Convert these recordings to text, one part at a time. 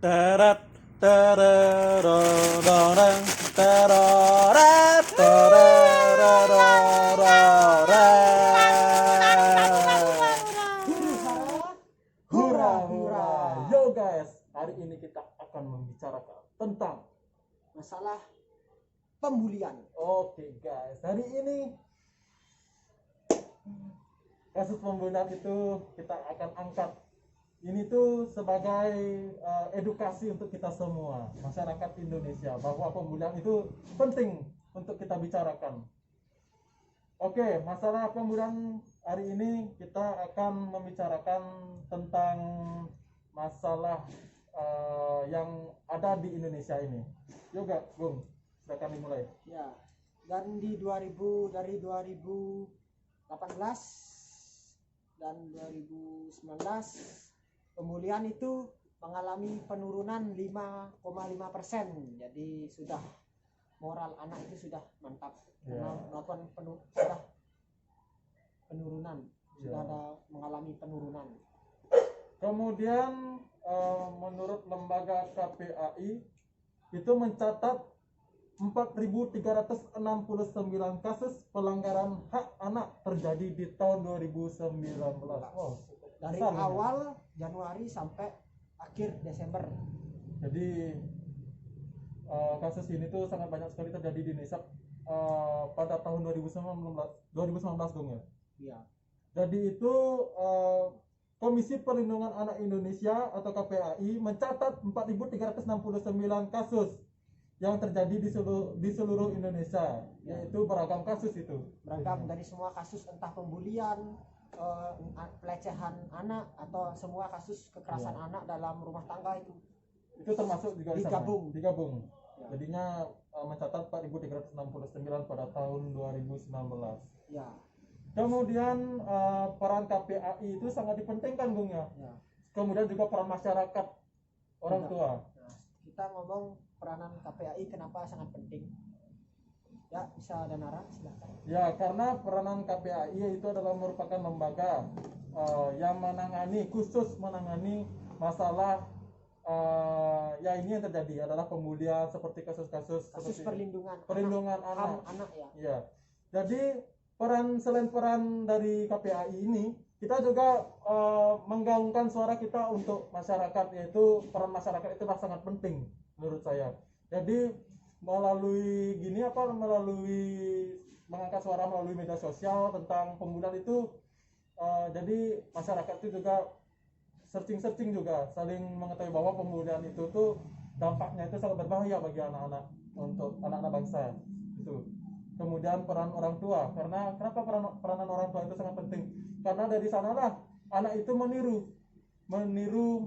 Teret, tererororeng, teroret, tererororeng. Hura hura. Yo guys, hari ini kita akan membicarakan tentang masalah pembulian. Oke guys, hari ini kasus pembunuhan itu kita akan angkat. Ini tuh sebagai edukasi untuk kita semua, masyarakat Indonesia, bahwa pembunuhan itu penting untuk kita bicarakan. Oke, masalah pembunuhan hari ini kita akan membicarakan tentang masalah yang ada di Indonesia ini. Yoga, Bung, sudah kami mulai. Ya. Dan dari 2018 dan 2019 pembulian itu mengalami penurunan 5,5%. Jadi sudah moral anak itu sudah mantap. Ya. Melakukan sudah penurunan, sudah Ya. ada mengalami penurunan. Kemudian menurut lembaga KPAI itu mencatat 4.369 kasus pelanggaran hak anak terjadi di tahun 2019. Oh, Dari besar ini. awal Januari sampai akhir Desember. Jadi kasus ini tuh sangat banyak sekali terjadi di Indonesia pada tahun 2019 dong ya. Iya. Jadi itu Komisi Perlindungan Anak Indonesia atau KPAI mencatat 4.369 kasus yang terjadi di seluruh Indonesia, yaitu beragam kasus itu. Beragam dari semua kasus, entah pembulian, pelecehan anak, atau semua kasus kekerasan Ya. anak dalam rumah tangga itu. Itu termasuk juga di sana. Digabung. Ya. Jadinya mencatat 4.369 pada tahun 2019. Ya. Kemudian peran KPAI itu sangat dipentingkan, Bung ya. Ya. Kemudian juga peran masyarakat, orang Ya. tua. Nah, kita ngomong peranan KPAI kenapa sangat penting. Ya, bisa Danara, silakan. Ya, karena peranan KPAI itu adalah merupakan lembaga yang khusus menangani masalah ya ini yang terjadi adalah pembulian seperti kasus-kasus Kasus seperti perlindungan anak. anak ya. Ya. Jadi selain peran dari KPAI ini, kita juga menggaungkan suara kita untuk masyarakat, yaitu peran masyarakat itu sangat penting menurut saya. Jadi melalui mengangkat suara melalui media sosial tentang pembunuhan itu, jadi masyarakat itu juga searching juga, saling mengetahui bahwa pembunuhan itu tuh dampaknya itu sangat berbahaya bagi anak-anak, untuk anak-anak bangsa itu. Kemudian peran orang tua, kenapa peranan orang tua itu sangat penting? Karena dari sanalah anak itu meniru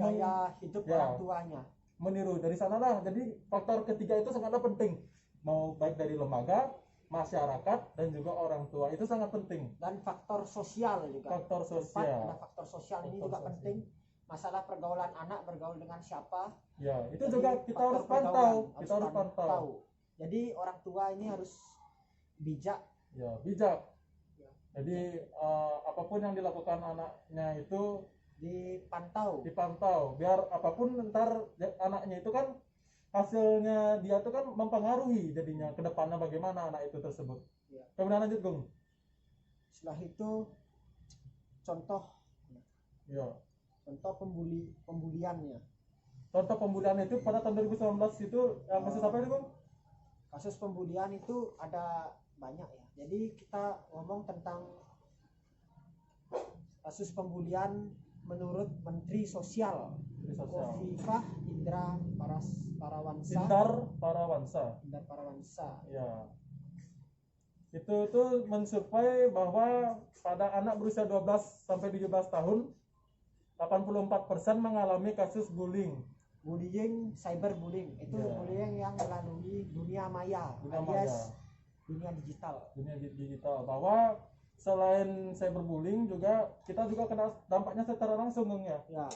Gaya hidup ya, orang tuanya. meniru dari sanalah. Jadi faktor ketiga itu sangatlah penting, mau baik dari lembaga, masyarakat, dan juga orang tua, itu sangat penting. Dan faktor sosial juga. Faktor sosial. Ada faktor sosial ini Faktor juga sosial. penting. Masalah pergaulan anak, bergaul dengan siapa. Ya, itu Jadi, juga kita faktor harus pantau. pergaulan Kita harus pantau. Jadi orang tua ini harus bijak. Ya, bijak. Ya. Jadi apapun yang dilakukan anaknya itu Dipantau. biar apapun ntar anaknya itu kan hasilnya dia tuh kan mempengaruhi jadinya ke depannya bagaimana anak itu tersebut. Ya. Kemudian lanjut, Gung. Setelah itu contoh Ya. pembuliannya. Contoh pembulian itu pada tahun 2019 itu kasus apa itu, Gung? Kasus pembulian itu ada banyak ya. Jadi kita ngomong tentang kasus pembulian menurut Menteri Sosial. Menteri Sosial. Khofifah Indar Parawansa. Indar Parawansa. Ya. Itu tuh mensurvei bahwa pada anak berusia 12 sampai 17 tahun 84% mengalami kasus bullying. Cyberbullying itu Ya. bullying yang melalui dunia maya, alias dunia digital. Dunia digital. Bahwa selain cyberbullying juga kita juga kena dampaknya secara langsung, ya. Ya.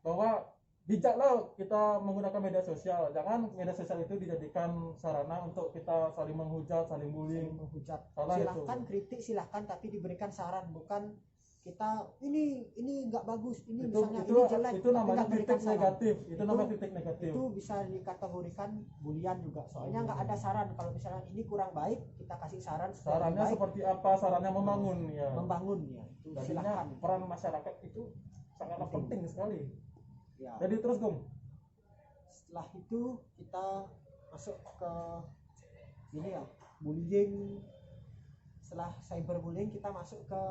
Bahwa bijaklah kita menggunakan media sosial. Jangan media sosial itu dijadikan sarana untuk kita saling menghujat, saling bullying. Menghujat. Salah Silahkan itu. kritik, silahkan, tapi diberikan saran, bukan kita ini nggak bagus, ini itu misalnya itu ini jelek, itu tapi namanya nggak berikan kritik saran. negatif, itu namanya kritik negatif. Itu bisa dikategorikan bulian juga, soalnya nggak ada saran. Kalau misalnya ini kurang baik, kita kasih saran supaya Sarannya lebih baik, seperti apa? Sarannya membangun ya. membangun ya, itu Jadinya silakan peran masyarakat itu sangatlah penting sekali. ya. Jadi terus Gong, Setelah itu kita masuk ke ini ya, bullying. Setelah cyberbullying kita masuk ke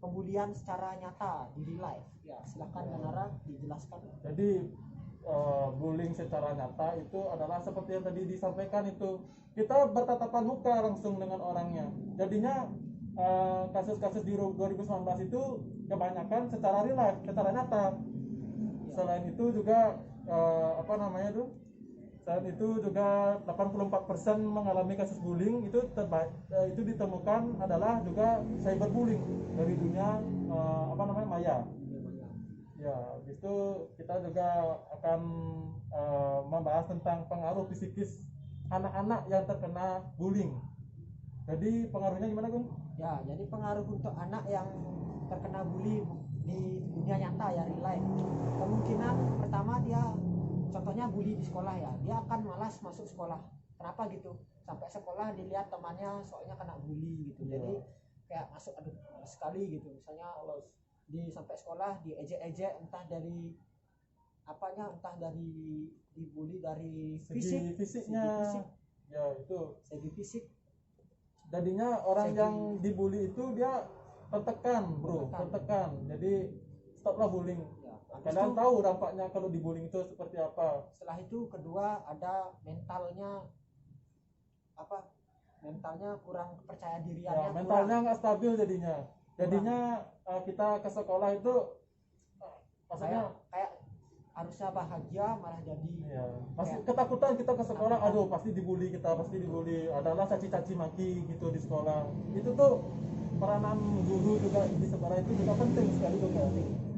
pembulian secara nyata di real life ya. Silakan Kanara dijelaskan. jadi bullying secara nyata itu adalah seperti yang tadi disampaikan, itu kita bertatapan muka langsung dengan orangnya. Jadinya kasus-kasus di 2019 itu kebanyakan secara real life, secara nyata. Selain itu juga selain itu juga 84% mengalami kasus bullying itu ditemukan adalah juga cyberbullying dari dunia maya. Ya, habis itu kita juga akan membahas tentang pengaruh psikis anak-anak yang terkena bullying. Jadi pengaruhnya gimana, Gung? Ya, jadi pengaruh untuk anak yang terkena bully di dunia nyata ya, real life. Kemungkinan pertama dia, contohnya bully di sekolah ya, dia akan malas masuk sekolah. Kenapa gitu? Sampai sekolah dilihat temannya soalnya kena bully gitu. Jadi kayak masuk, aduh malas sekali gitu. Misalnya sampai sekolah diejek-ejek, entah dari apanya, entah dari dibully dari fisiknya. fisik, Ya, itu. segi fisik. Jadinya orang yang dibully itu dia tertekan, bro, tertekan. Jadi stoplah bullying. Ya, Kalian tahu dampaknya kalau dibullying itu seperti apa. Setelah itu kedua ada mentalnya kurang percaya diriannya, mentalnya nggak stabil jadinya kita ke sekolah itu maksudnya kayak harusnya bahagia malah jadi pasti ketakutan kita ke sekolah, aduh pasti dibully, adalah caci maki gitu di sekolah. Itu tuh peranan guru juga di sekolah itu juga penting sekali tuh,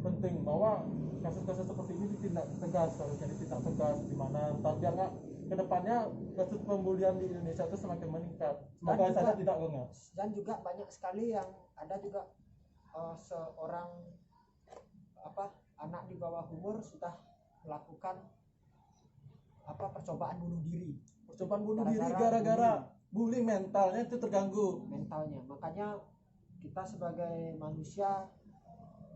penting bahwa kasus-kasus seperti ini ditindak tegas, harusnya ditindak tegas, di mana biar nggak kedepannya kasus pembulian di Indonesia itu semakin meningkat. Semoga saja tidak, Bang. Dan juga banyak sekali yang ada juga seorang anak di bawah umur sudah melakukan percobaan bunuh diri. Percobaan bunuh diri gara-gara bullying, mentalnya itu terganggu. Makanya kita sebagai manusia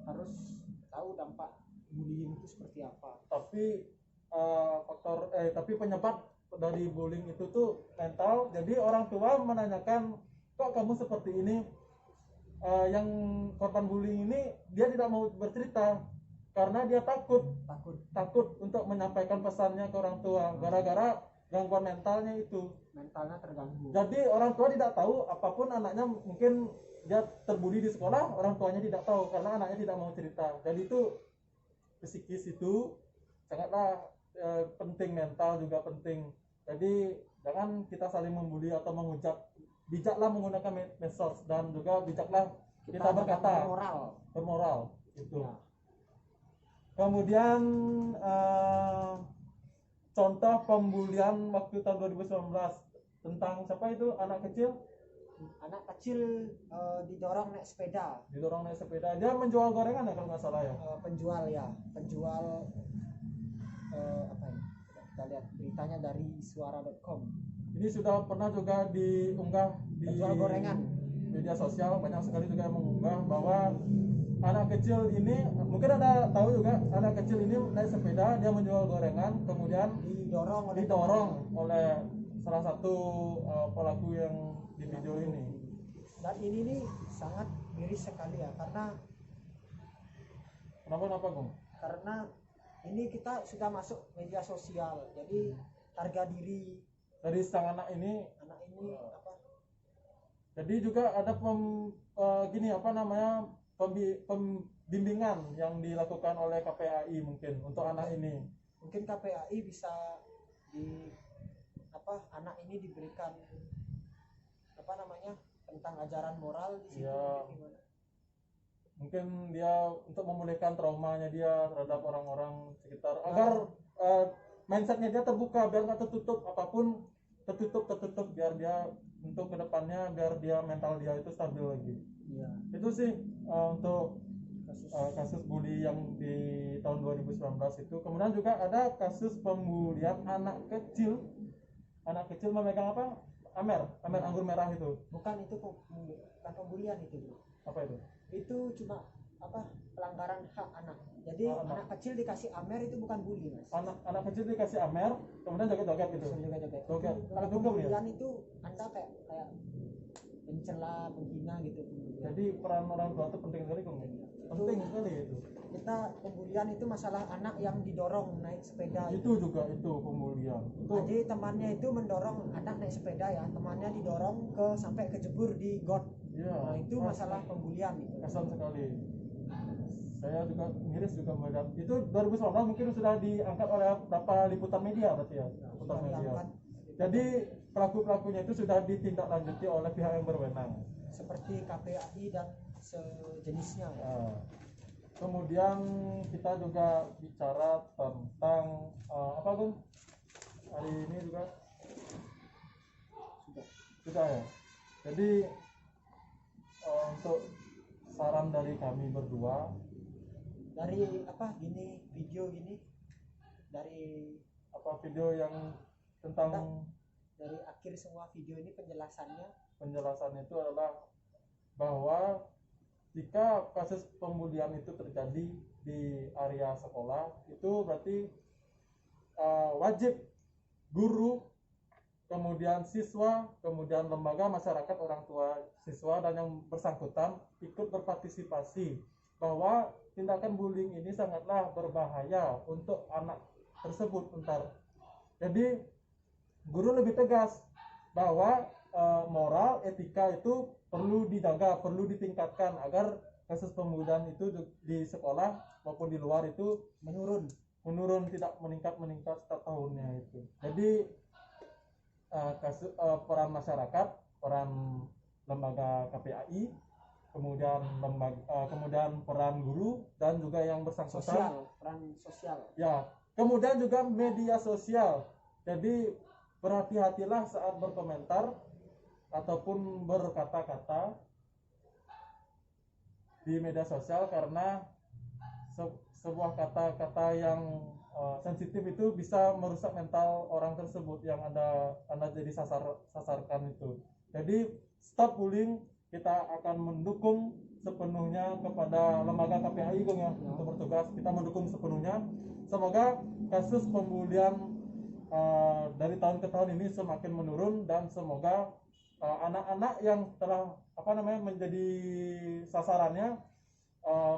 harus tahu dampak bullying itu seperti apa. Tapi penyebab dari bullying itu tuh mental. Jadi orang tua menanyakan, kok kamu seperti ini? Yang korban bullying ini dia tidak mau bercerita karena dia takut untuk menyampaikan pesannya ke orang tua gara-gara gangguan mentalnya terganggu. Jadi orang tua tidak tahu apapun anaknya, mungkin dia terbully di sekolah, orang tuanya tidak tahu karena anaknya tidak mau cerita. Jadi itu psikis itu sangatlah penting, mental juga penting. Jadi jangan kita saling membuli atau menghujat. Bijaklah menggunakan medsos dan juga bijaklah kita berkata bermoral itu. Ya. Kemudian contoh pembulian waktu tahun 2019 tentang siapa itu, anak kecil didorong naik sepeda. Dia menjual gorengan ya kalau nggak salah ya. Penjual apa ini? Kita lihat beritanya dari suara.com. Ini sudah pernah juga diunggah di penjual gorengan media sosial, banyak sekali juga yang mengunggah bahwa anak kecil ini, mungkin Anda tahu juga, anak kecil ini naik sepeda, dia menjual gorengan, kemudian didorong oleh salah satu pelaku yang di video ini. Dan ini nih sangat miris sekali ya, karena kenapa Gong? Karena ini kita sudah masuk media sosial, jadi harga diri dari sang anak ini jadi juga ada pembimbingan yang dilakukan oleh KPAI mungkin untuk anak ini. Mungkin KPAI bisa anak ini diberikan tentang ajaran moral di situ. Mungkin dia untuk memulihkan traumanya dia terhadap orang-orang sekitar, agar mindsetnya dia terbuka, biar nggak tertutup, apapun tertutup biar dia untuk kedepannya, biar dia mental dia itu stabil lagi. Iya. Itu sih untuk Kasus kasus bully yang di tahun 2019 itu. Kemudian juga ada kasus pembulian anak kecil memegang apa, amer anggur merah itu. bukan pembulian itu, bro. Apa itu? Itu cuma pelanggaran hak anak. Jadi Anak. anak kecil dikasih amer itu bukan bully, Mas. Anak kecil dikasih amer kemudian joget-joget gitu. Bisa juga joget. Joget. Kalau Itu hukum ya? pembulian itu Anda kayak mencela, menghina gitu. Jadi peran orang tua itu penting sekali, Kong. Penting sekali itu. Kita pembulian itu masalah anak yang didorong naik sepeda. Itu juga itu pembulian. Itu Jadi temannya itu mendorong anak naik sepeda ya, temannya didorong sampai kejebur di got. ya, Nah, itu masalah pembulian itu. kesan sekali. Saya juga miris juga melihat itu 2019 mungkin sudah diangkat oleh beberapa liputan media berarti ya, liputan Sudah media. diangkat. Jadi pelaku-pelakunya itu sudah ditindaklanjuti oleh pihak yang berwenang. Seperti KPAI dan sejenisnya ya. Nah, kemudian kita juga bicara tentang apa, Gung? Hari ini juga sudah ya. Jadi untuk saran dari kami berdua, Dari video gini dari video yang tentang dari akhir semua video ini penjelasan itu adalah bahwa jika kasus pembulian itu terjadi di area sekolah, itu berarti wajib guru, kemudian siswa, kemudian lembaga masyarakat, orang tua siswa dan yang bersangkutan ikut berpartisipasi, bahwa tindakan bullying ini sangatlah berbahaya untuk anak tersebut. Jadi guru lebih tegas bahwa moral, etika itu perlu dijaga, perlu ditingkatkan agar kasus pembulian itu di sekolah maupun di luar itu menurun, tidak meningkat setiap tahunnya itu. Jadi peran masyarakat, peran lembaga KPAI, kemudian peran guru dan juga yang bersangkutan peran sosial. ya, kemudian juga media sosial. Jadi berhati-hatilah saat berkomentar ataupun berkata-kata di media sosial, karena sebuah kata-kata yang sensitif itu bisa merusak mental orang tersebut yang Anda jadi sasarkan itu. Jadi stop bullying. Kita akan mendukung sepenuhnya kepada lembaga KPAI, Gung, ya, untuk bertugas. Kita mendukung sepenuhnya. Semoga kasus pembulian dari tahun ke tahun ini semakin menurun, dan semoga anak-anak yang telah menjadi sasarannya,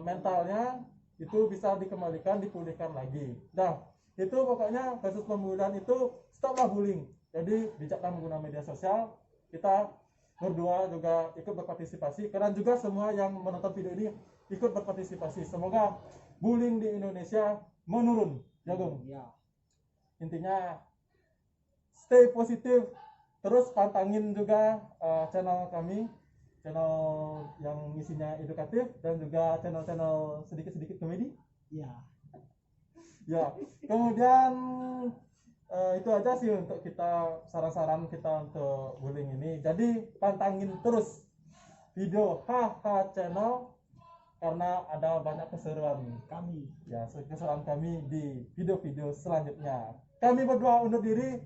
mentalnya itu bisa dikembalikan, dipulihkan lagi. Nah, itu pokoknya kasus pembulian itu stoplah bullying. Jadi bijaklah menggunakan media sosial. Kita berdua juga ikut berpartisipasi, karena juga semua yang menonton video ini ikut berpartisipasi. Semoga bullying di Indonesia menurun, ya, Gung. Ya. Intinya stay positif, terus pantangin juga channel kami, channel yang misinya edukatif, dan juga channel sedikit-sedikit komedi. Ya, kemudian itu aja sih untuk kita, saran-saran kita untuk bullying ini. Jadi pantangin terus video HH Channel, karena ada banyak keseruan kami di video-video selanjutnya. Kami berdua undur diri.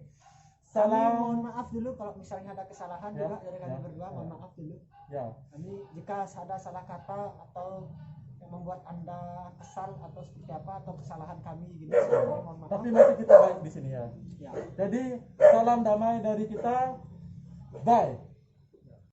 Mohon maaf dulu kalau misalnya ada kesalahan juga dari kami berdua. Mohon maaf dulu. Ya. Kami jika ada salah kata atau yang membuat Anda kesal atau seperti apa, atau kesalahan kami gini, mohon maaf. Tapi masih kita baik di sini ya. Ya. Jadi salam damai dari kita. Bye.